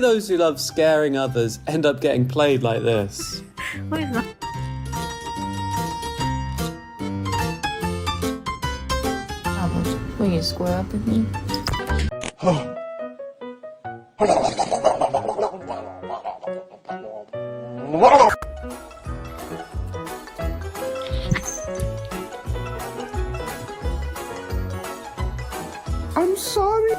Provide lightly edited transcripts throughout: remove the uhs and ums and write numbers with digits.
those who love scaring others end up getting played like this. What is that? Will you square up with me? I'm sorry.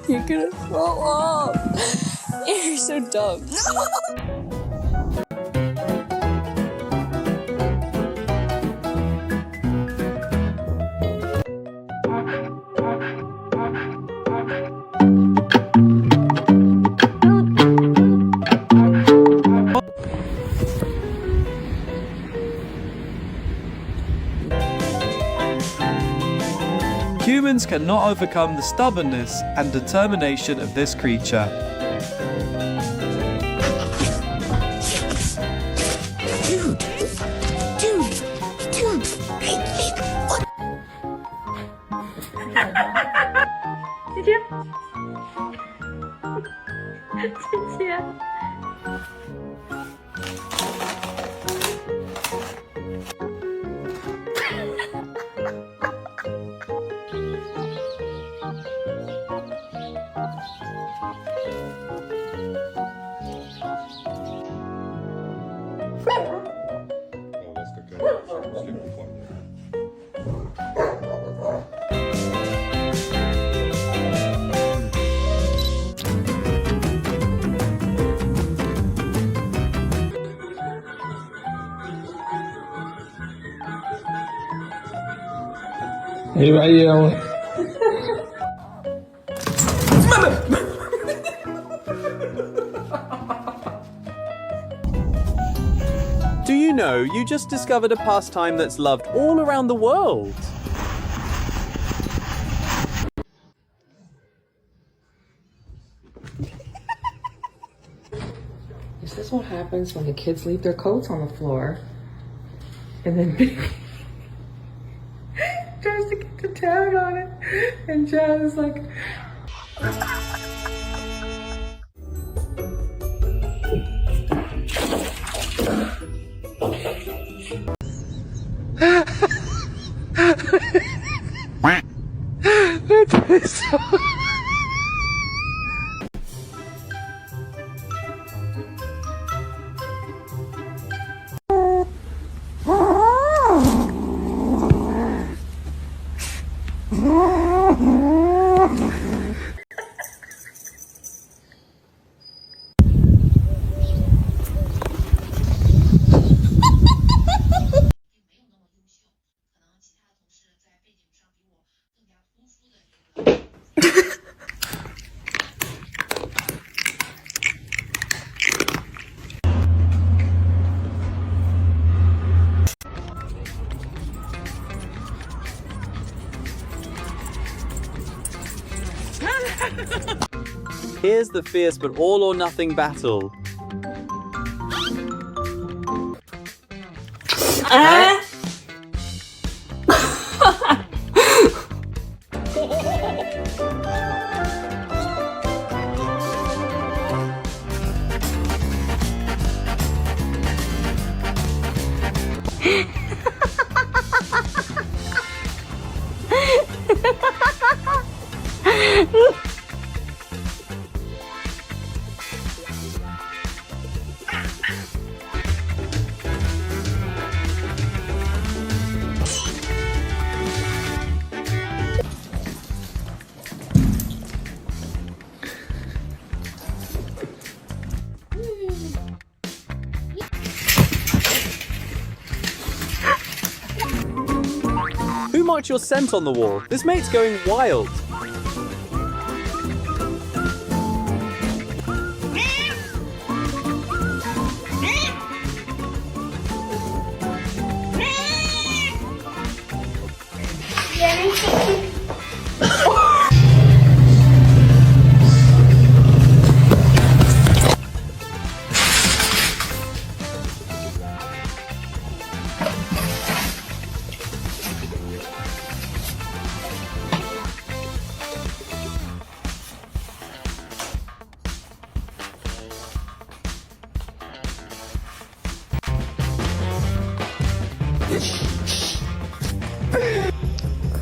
You're gonna fall off. You're so dumb. Humans cannot overcome the stubbornness and determination of this creature. Anybody Do you know you just discovered a pastime that's loved all around the world? Is this what happens when the kids leave their coats on the floor and then tries to get the tag on it and Jazz is like Here's the fierce but all or nothing battle. Who marked your scent on the wall? This mate's going wild.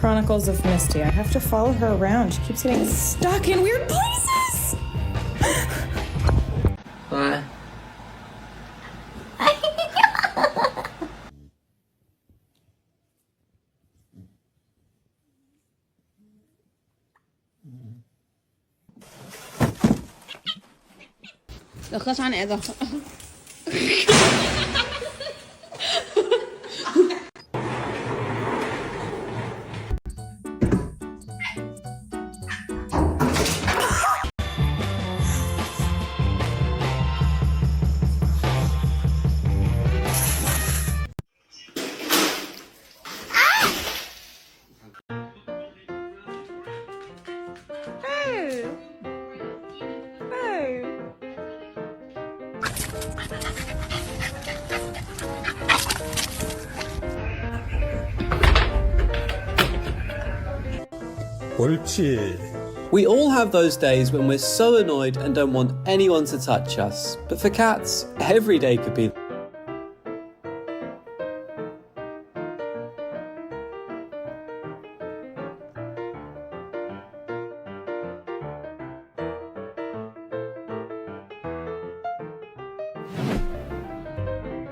Chronicles of Misty. I have to follow her around. She keeps getting stuck in weird places. What? 옳지. We all have those days when we're so annoyed and don't want anyone to touch us. But for cats, every day could be.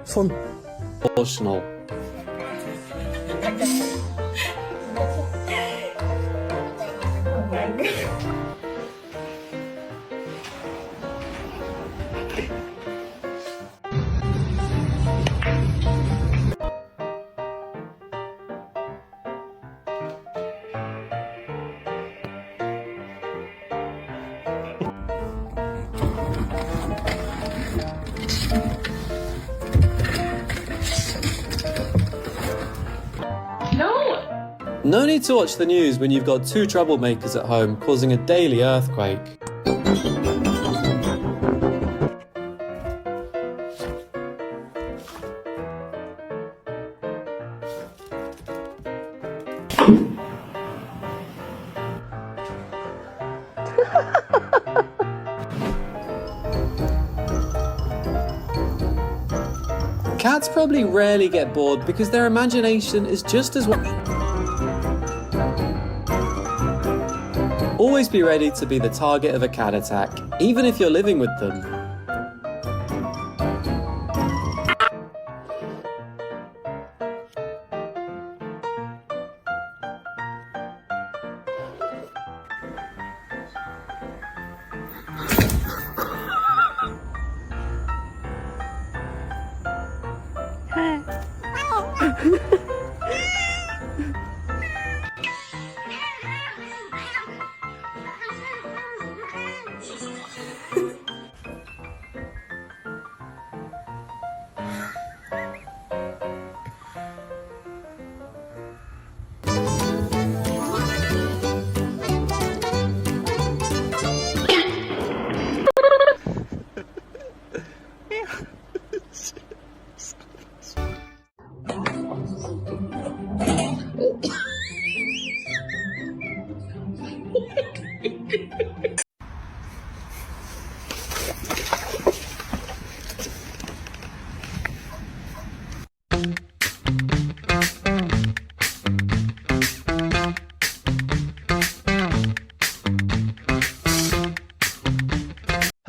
손. Emotional. No need to watch the news when you've got two troublemakers at home causing a daily earthquake. Cats probably rarely get bored because their imagination is just as well. Always be ready to be the target of a cat attack, even if you're living with them.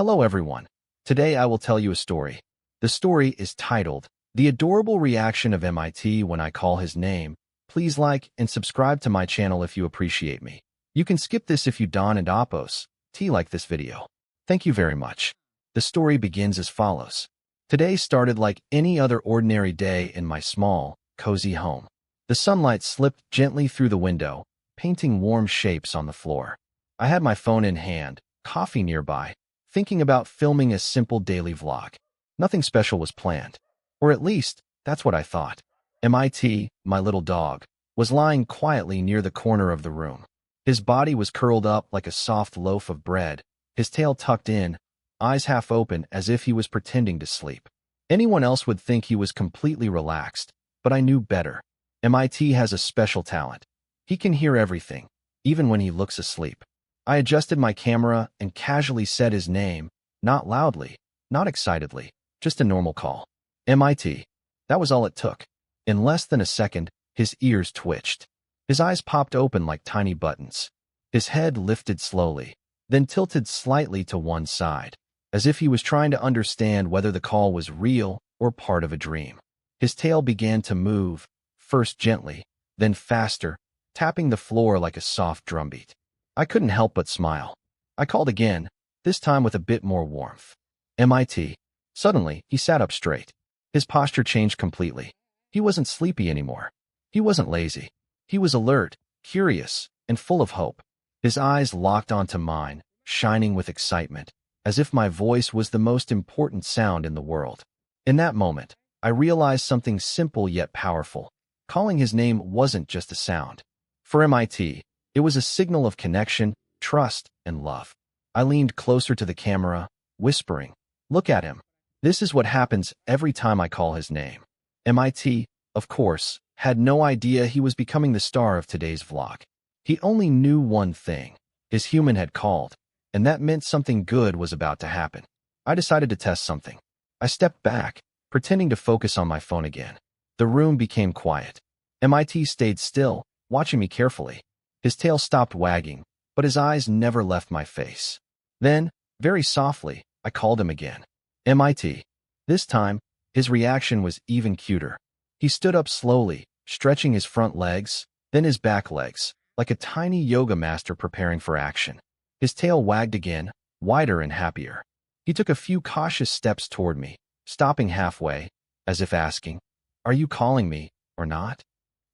Hello everyone. Today I will tell you a story. The story is titled, The Adorable Reaction of MIT When I Call His Name. Please like and subscribe to my channel if you appreciate me. You can skip this if you don and oppose. Like this video. Thank you very much. The story begins as follows. Today started like any other ordinary day in my small, cozy home. The sunlight slipped gently through the window, painting warm shapes on the floor. I had my phone in hand, coffee nearby, thinking about filming a simple daily vlog. Nothing special was planned. Or at least, that's what I thought. MIT, my little dog, was lying quietly near the corner of the room. His body was curled up like a soft loaf of bread, his tail tucked in, eyes half open as if he was pretending to sleep. Anyone else would think he was completely relaxed, but I knew better. MIT has a special talent. He can hear everything, even when he looks asleep. I adjusted my camera and casually said his name, not loudly, not excitedly, just a normal call. MIT. That was all it took. In less than a second, his ears twitched. His eyes popped open like tiny buttons. His head lifted slowly, then tilted slightly to one side, as if he was trying to understand whether the call was real or part of a dream. His tail began to move, first gently, then faster, tapping the floor like a soft drumbeat. I couldn't help but smile. I called again, this time with a bit more warmth. MIT. Suddenly, he sat up straight. His posture changed completely. He wasn't sleepy anymore. He wasn't lazy. He was alert, curious, and full of hope. His eyes locked onto mine, shining with excitement, as if my voice was the most important sound in the world. In that moment, I realized something simple yet powerful. Calling his name wasn't just a sound. For MIT, it was a signal of connection, trust, and love. I leaned closer to the camera, whispering, "Look at him. This is what happens every time I call his name." MIT, of course, had no idea he was becoming the star of today's vlog. He only knew one thing. His human had called, and that meant something good was about to happen. I decided to test something. I stepped back, pretending to focus on my phone again. The room became quiet. MIT stayed still, watching me carefully. His tail stopped wagging, but his eyes never left my face. Then, very softly, I called him again. MIT. This time, his reaction was even cuter. He stood up slowly, stretching his front legs, then his back legs, like a tiny yoga master preparing for action. His tail wagged again, wider and happier. He took a few cautious steps toward me, stopping halfway, as if asking, "Are you calling me, or not?"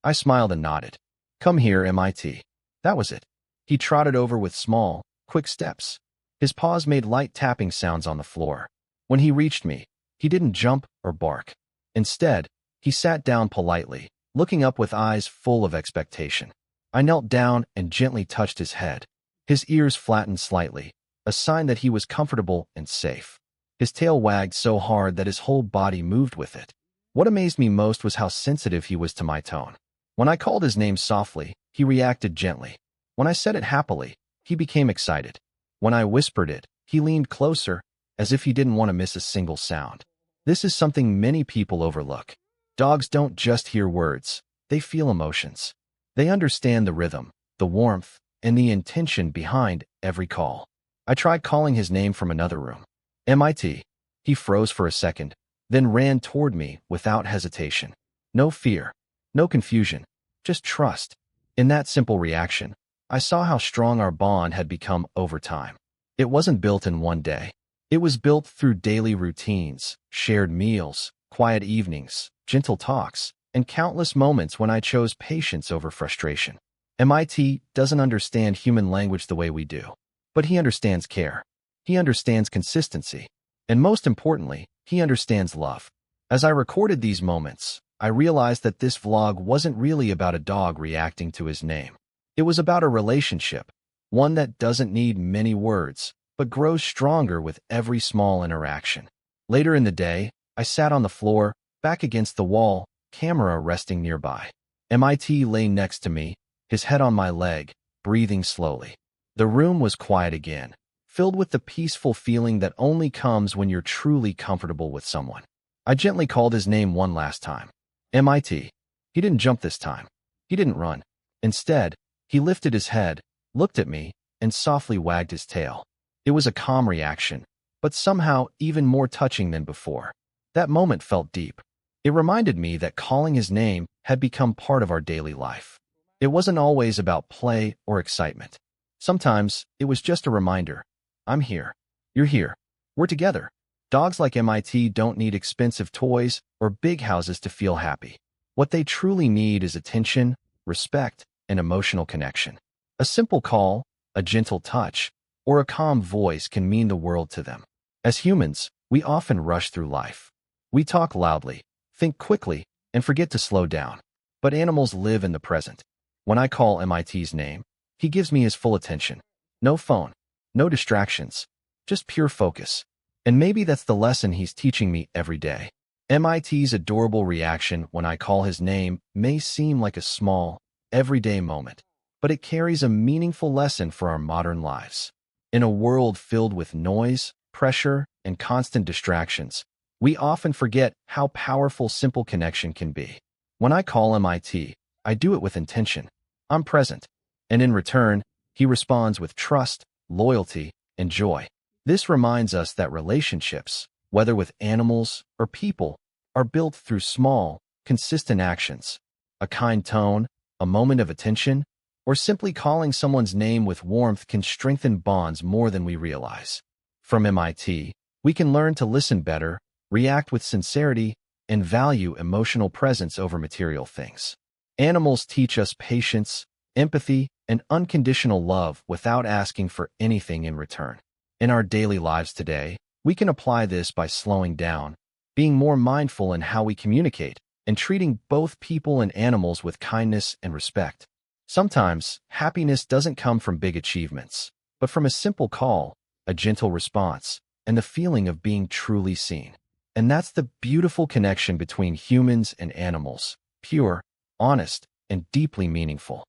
I smiled and nodded. "Come here, MIT." That was it. He trotted over with small, quick steps. His paws made light tapping sounds on the floor. When he reached me, he didn't jump or bark. Instead, he sat down politely, looking up with eyes full of expectation. I knelt down and gently touched his head. His ears flattened slightly, a sign that he was comfortable and safe. His tail wagged so hard that his whole body moved with it. What amazed me most was how sensitive he was to my tone. When I called his name softly, he reacted gently. When I said it happily, he became excited. When I whispered it, he leaned closer, as if he didn't want to miss a single sound. This is something many people overlook. Dogs don't just hear words, they feel emotions. They understand the rhythm, the warmth, and the intention behind every call. I tried calling his name from another room. MIT. He froze for a second, then ran toward me without hesitation. No fear, no confusion, just trust. In that simple reaction, I saw how strong our bond had become over time. It wasn't built in one day. It was built through daily routines, shared meals, quiet evenings, gentle talks, and countless moments when I chose patience over frustration. MIT doesn't understand human language the way we do, but he understands care. He understands consistency. And most importantly, he understands love. As I recorded these moments, I realized that this vlog wasn't really about a dog reacting to his name. It was about a relationship, one that doesn't need many words, but grows stronger with every small interaction. Later in the day, I sat on the floor, back against the wall, camera resting nearby. MIT lay next to me, his head on my leg, breathing slowly. The room was quiet again, filled with the peaceful feeling that only comes when you're truly comfortable with someone. I gently called his name one last time. MIT. He didn't jump this time. He didn't run. Instead, he lifted his head, looked at me, and softly wagged his tail. It was a calm reaction, but somehow even more touching than before. That moment felt deep. It reminded me that calling his name had become part of our daily life. It wasn't always about play or excitement. Sometimes it was just a reminder. I'm here. You're here. We're together. Dogs like MIT don't need expensive toys or big houses to feel happy. What they truly need is attention, respect, and emotional connection. A simple call, a gentle touch, or a calm voice can mean the world to them. As humans, we often rush through life. We talk loudly, think quickly, and forget to slow down. But animals live in the present. When I call MIT's name, he gives me his full attention. No phone, no distractions, just pure focus. And maybe that's the lesson he's teaching me every day. MIT's adorable reaction when I call his name may seem like a small, everyday moment, but it carries a meaningful lesson for our modern lives. In a world filled with noise, pressure, and constant distractions, we often forget how powerful simple connection can be. When I call MIT, I do it with intention. I'm present. And in return, he responds with trust, loyalty, and joy. This reminds us that relationships, whether with animals or people, are built through small, consistent actions. A kind tone, a moment of attention, or simply calling someone's name with warmth can strengthen bonds more than we realize. From MIT, we can learn to listen better, react with sincerity, and value emotional presence over material things. Animals teach us patience, empathy, and unconditional love without asking for anything in return. In our daily lives today, we can apply this by slowing down, being more mindful in how we communicate, and treating both people and animals with kindness and respect. Sometimes, happiness doesn't come from big achievements, but from a simple call, a gentle response, and the feeling of being truly seen. And that's the beautiful connection between humans and animals, pure, honest, and deeply meaningful.